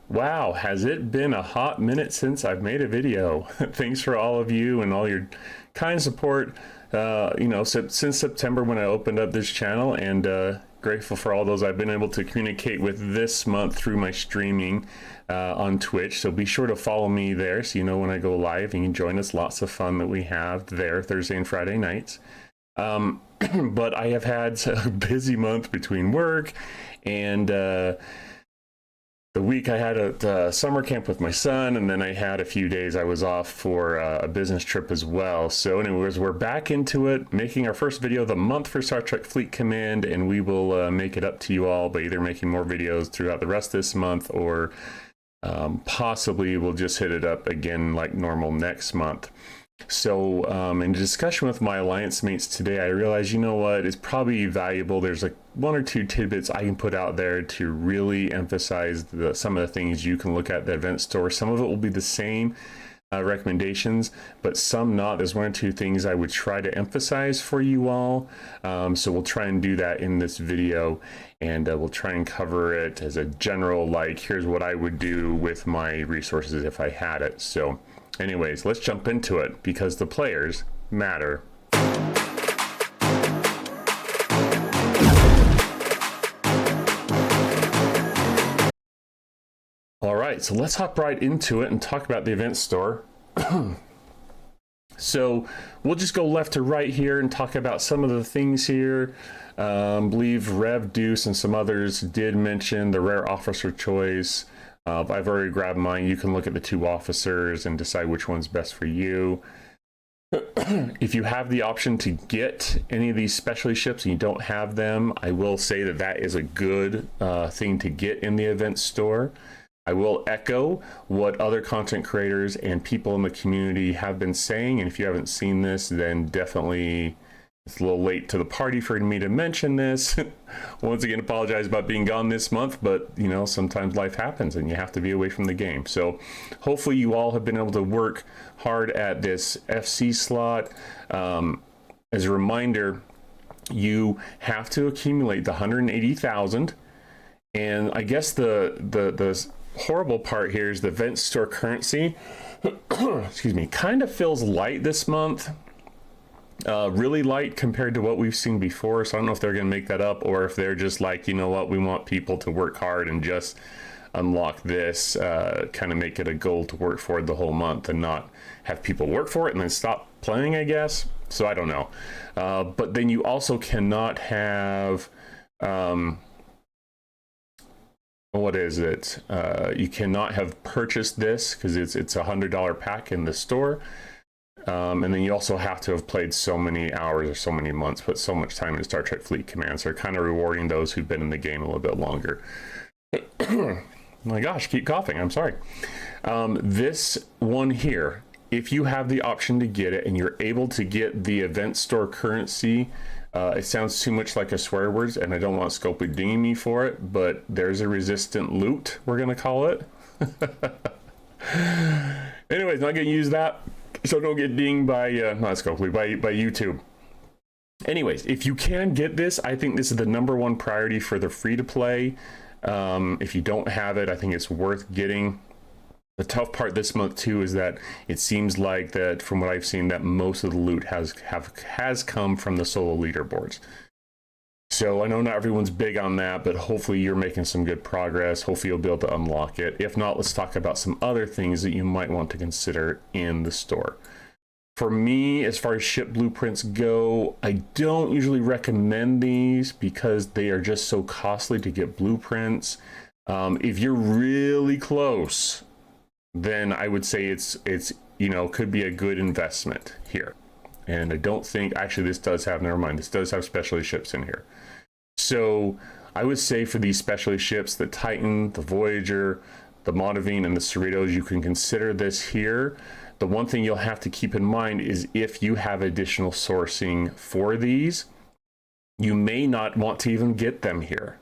Wow, has it been a hot minute since I've made a video? Thanks for all of you and all your kind support. Since September when I opened up this channel, and grateful for all those I've been able to communicate with this month through my streaming on Twitch. So be sure to follow me there so you know when I go live and you can join us. Lots of fun that we have there Thursday and Friday nights. But I have had a busy month between work and the week I had a summer camp with my son, and then I had a few days I was off for a business trip as well. So anyways, we're back into it, making our first video of the month for Star Trek Fleet Command, and we will make it up to you all by either making more videos throughout the rest of this month, or possibly we'll just hit it up again like normal next month. So in discussion with my alliance mates today, I realized, you know what, it's probably valuable. There's like one or two tidbits I can put out there to really emphasize some of the things you can look at the event store. Some of it will be the same recommendations, but some not. There's one or two things I would try to emphasize for you all. So we'll try and do that in this video, and we'll try and cover it as a general, like, here's what I would do with my resources if I had it. So anyways, let's jump into it because the players matter. All right, so let's hop right into it and talk about the event store. So we'll just go left to right here and talk about some of the things here. I believe Rev Deuce and some others did mention the rare officer choice. I've already grabbed mine. You can look at the two officers and decide which one's best for you. If you have the option to get any of these specialty ships and you don't have them, I will say that that is a good thing to get in the event store. I will echo what other content creators and people in the community have been saying, and if you haven't seen this, then definitely it's a little late to the party for me to mention this. Once again, apologize about being gone this month, but you know, sometimes life happens and you have to be away from the game. So hopefully you all have been able to work hard at this FC slot. As a reminder, you have to accumulate the 180,000, and I guess the horrible part here is the event store currency excuse me, kind of feels light this month. Really light compared to what we've seen before. So I don't know if they're going to make that up, or if they're just like, you know what, we want people to work hard and just unlock this, kind of make it a goal to work for the whole month and not have people work for it and then stop playing, I guess. So I don't know. But then you also cannot have what is it? You cannot have purchased this because it's a $100 pack in the store. And then you also have to have played so many hours or so many months, put so much time into Star Trek Fleet Command. So they're kind of rewarding those who've been in the game a little bit longer. My gosh, keep coughing. I'm sorry. This one here, if you have the option to get it and you're able to get the event store currency, it sounds too much like a swear word, and I don't want Scopely dinging me for it, but there's a resistant loot, we're going to call it. Anyways, not going to use that, so don't get dinged by, not Scopely, by YouTube. Anyways, if you can get this, I think this is the #1 priority for the free-to-play. If you don't have it, I think it's worth getting. The tough part this month too is that it seems like that, from what I've seen, that most of the loot has come from the solo leaderboards. So I know not everyone's big on that, but hopefully you're making some good progress. Hopefully you'll be able to unlock it. If not, let's talk about some other things that you might want to consider in the store. For me, as far as ship blueprints go, I don't usually recommend these because they are just so costly to get blueprints. If you're really close, then I would say it's you know, could be a good investment here. And I don't think, actually this does have, never mind, this does have specialty ships in here. So I would say for these specialty ships, the Titan, the Voyager, the Monavine, and the Cerritos, you can consider this here. The one thing you'll have to keep in mind is if you have additional sourcing for these, you may not want to even get them here.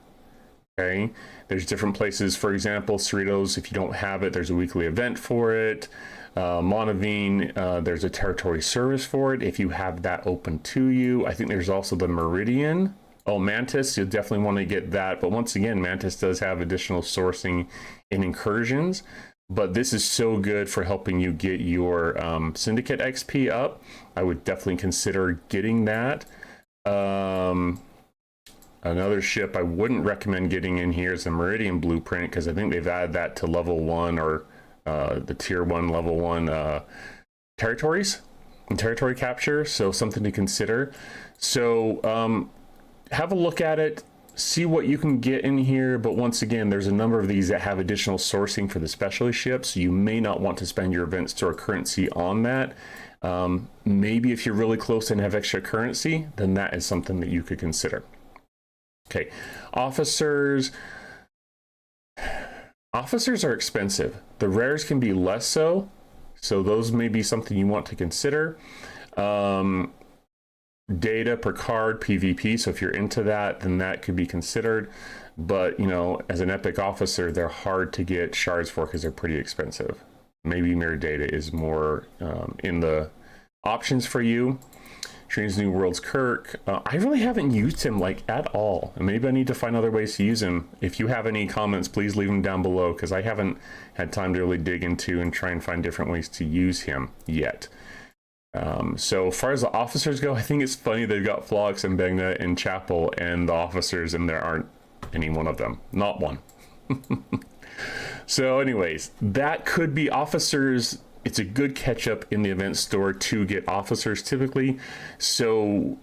Okay, there's different places. For example, Cerritos, if you don't have it, there's a weekly event for it. Monavine, there's a territory service for it if you have that open to you. I think there's also the Meridian. Oh, Mantis, you'll definitely want to get that. But once again, Mantis does have additional sourcing in incursions. But this is so good for helping you get your Syndicate XP up. I would definitely consider getting that. Another ship I wouldn't recommend getting in here is the Meridian Blueprint, because I think they've added that to level 1 or the tier 1, level 1 territories and territory capture. So something to consider. So have a look at it, see what you can get in here. But once again, there's a number of these that have additional sourcing for the specialist ships. So you may not want to spend your event store currency on that. Maybe if you're really close and have extra currency, then that is something that you could consider. Okay, officers. Officers are expensive. The rares can be less so. So those may be something you want to consider. Data per card, PvP. So if you're into that, then that could be considered. But, you know, as an epic officer, they're hard to get shards for because they're pretty expensive. Maybe mirror data is more in the options for you. Strange New Worlds Kirk. I really haven't used him like at all. And maybe I need to find other ways to use him. If you have any comments, please leave them down below, because I haven't had time to really dig into and try and find different ways to use him yet. So as far as the officers go, I think it's funny they've got Phlox and Begna and Chapel and the officers, and there aren't any one of them. Not one. So anyways, that could be officers. It's a good catch up in the event store to get officers typically. So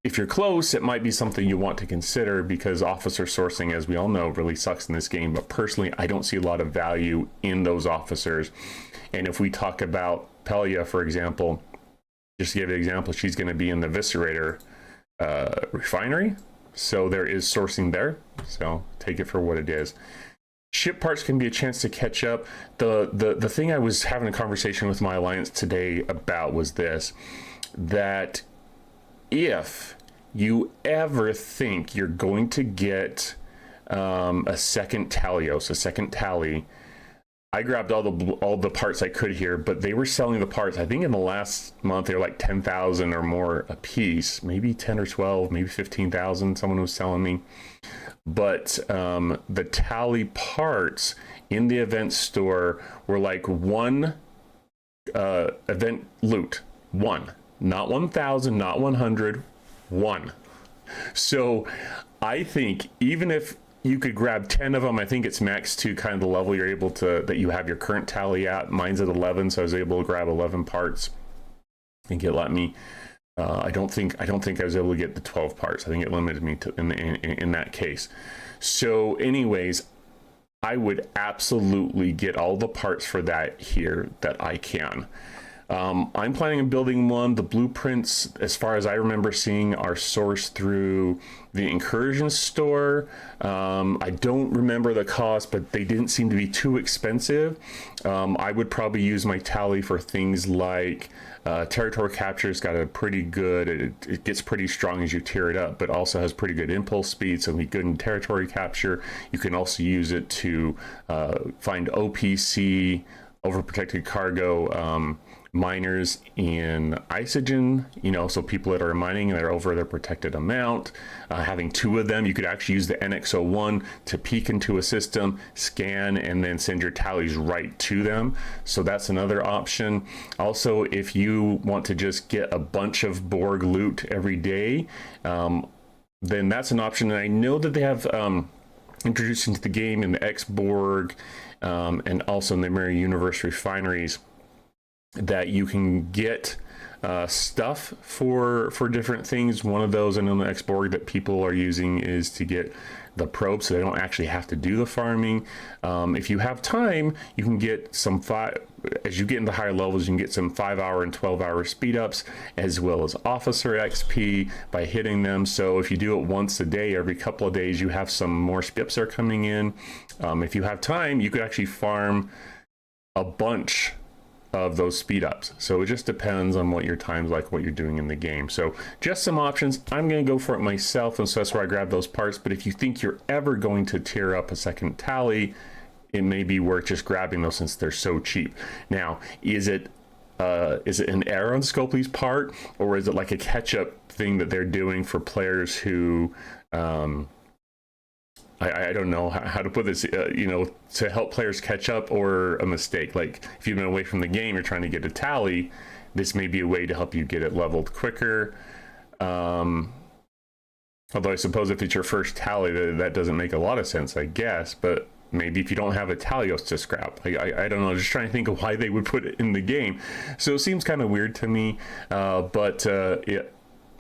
if you're close, it might be something you want to consider, because officer sourcing, as we all know, really sucks in this game. But personally, I don't see a lot of value in those officers. And if we talk about Pelia, for example, just to give an example, she's going to be in the Viscerator refinery. So there is sourcing there. So take it for what it is. Ship parts can be a chance to catch up. The thing I was having a conversation with my alliance today about was this, that if you ever think you're going to get a second Talios, a second Tally, I grabbed all the parts I could here, but they were selling the parts. I think in the last month they were like 10,000 or more a piece, maybe 10 or 12, maybe 15,000. Someone was telling me. But the Tally parts in the event store were like one event loot, one, not 1,000, not 100, one. So I think even if you could grab 10 of them, I think it's max to kind of the level you're able to, that you have your current Tally at. Mine's at 11, so I was able to grab 11 parts. I think it let me. I don't think I was able to get the 12 parts. I think it limited me to in that case. So anyways, I would absolutely get all the parts for that here that I can. I'm planning on building one. The blueprints, as far as I remember seeing, are sourced through the Incursion store. I don't remember the cost, but they didn't seem to be too expensive. I would probably use my Tally for things like territory capture. It's got a pretty good, it gets pretty strong as you tear it up, but also has pretty good impulse speed, so it'll be good in territory capture. You can also use it to find OPC, overprotected cargo, miners in Isogen, you know, so people that are mining and they're over their protected amount. Having two of them, you could actually use the NX01 to peek into a system, scan, and then send your tallies right to them. So that's another option. Also, if you want to just get a bunch of Borg loot every day, then that's an option. And I know that they have introduced into the game in the X-Borg and also in the Mirror Universe refineries, that you can get stuff for different things. One of those, I know, in the X-Borg that people are using is to get the probes, so they don't actually have to do the farming. If you have time, you can get some as you get into higher levels, you can get some 5-hour and 12-hour speed ups, as well as officer XP by hitting them. So if you do it once a day, every couple of days, you have some more spips are coming in. If you have time, you could actually farm a bunch of those speed ups. So it just depends on what your time's like, what you're doing in the game. So just some options. I'm going to go for it myself, and so that's where I grab those parts. But if you think you're ever going to tear up a second Tally, it may be worth just grabbing those since they're so cheap. Now, is it is it an error on Scopely's part, or is it like a catch-up thing that they're doing for players who, I don't know how to put this, you know, to help players catch up, or a mistake? Like if you've been away from the game, you're trying to get a tally, this may be a way to help you get it leveled quicker. Although I suppose if it's your first tally, that doesn't make a lot of sense, I guess. But maybe if you don't have a Talios to scrap, I don't know, just trying to think of why they would put it in the game. So it seems kind of weird to me, but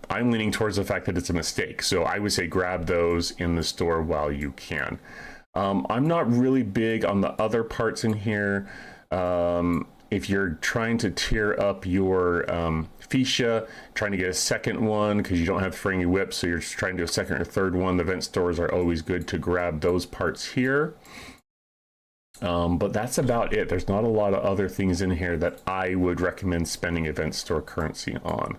I'm leaning towards the fact that it's a mistake. So I would say grab those in the store while you can. I'm not really big on the other parts in here. If you're trying to tier up your Fisha, trying to get a second one because you don't have Ferengi Whip, so you're just trying to do a second or third one, the event stores are always good to grab those parts here. But that's about it. There's not a lot of other things in here that I would recommend spending event store currency on.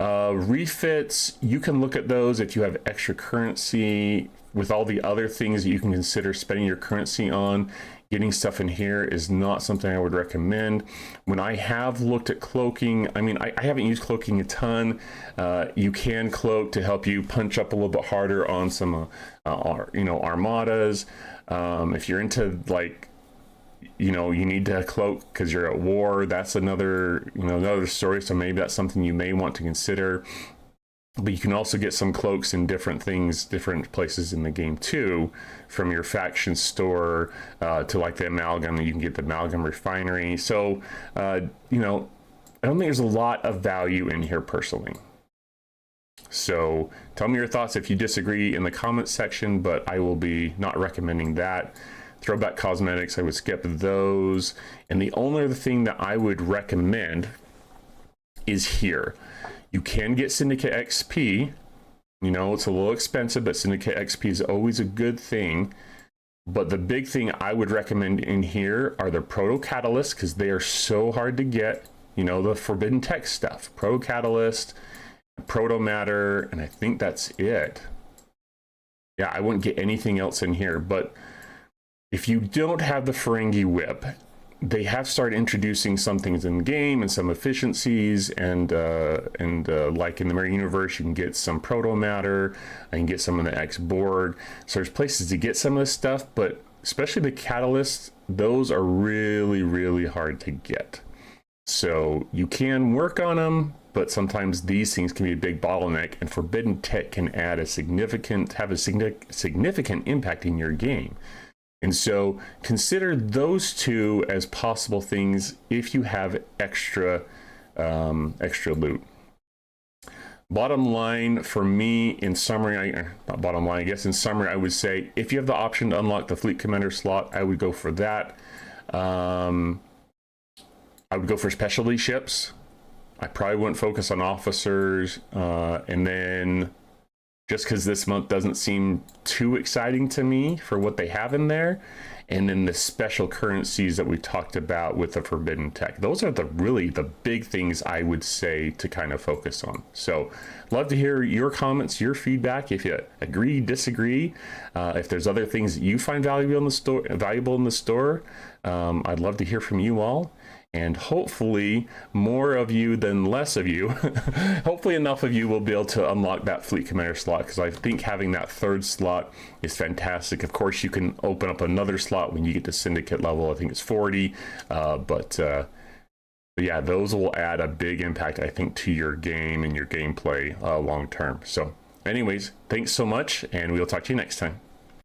Refits, you can look at those if you have extra currency. With all the other things that you can consider spending your currency on, getting stuff in here is not something I would recommend. When I have looked at cloaking, I mean, I haven't used cloaking a ton. You can cloak to help you punch up a little bit harder on some, you know, armadas. If you're into, like, you know, you need to cloak because you're at war, that's another, you know, another story. So maybe that's something you may want to consider. But you can also get some cloaks in different things, different places in the game too, from your faction store to like the amalgam. You can get the amalgam refinery. So, you know, I don't think there's a lot of value in here personally. So tell me your thoughts if you disagree in the comments section, but I will be not recommending that. Throwback cosmetics, I would skip those. And the only other thing that I would recommend is here. You can get Syndicate XP. You know, it's a little expensive, but Syndicate XP is always a good thing. But the big thing I would recommend in here are the Proto Catalysts, because they are so hard to get. You know, the Forbidden Tech stuff. Proto Catalyst, Proto Matter, and I think that's it. Yeah, I wouldn't get anything else in here. But if you don't have the Ferengi Whip, they have started introducing some things in the game and some efficiencies, and like in the Mirror Universe, you can get some proto matter, I can get some of the X board. So there's places to get some of this stuff, but especially the catalysts, those are really, really hard to get. So you can work on them, but sometimes these things can be a big bottleneck, and Forbidden Tech can add a significant impact in your game. And so consider those two as possible things if you have extra loot. Bottom line for me, in summary, not bottom line, I guess in summary, I would say if you have the option to unlock the Fleet Commander slot, I would go for that. I would go for specialty ships. I probably wouldn't focus on officers, and then just because this month doesn't seem too exciting to me for what they have in there. And then the special currencies that we talked about with the Forbidden Tech. Those are really the big things I would say to kind of focus on. So love to hear your comments, your feedback, if you agree, disagree. If there's other things that you find valuable in the store, I'd love to hear from you all. And hopefully more of you than less of you, hopefully enough of you will be able to unlock that Fleet Commander slot, because I think having that third slot is fantastic. Of course, you can open up another slot when you get to Syndicate level. I think it's 40, but yeah, those will add a big impact, I think, to your game and your gameplay long term. So anyways, thanks so much, and we'll talk to you next time.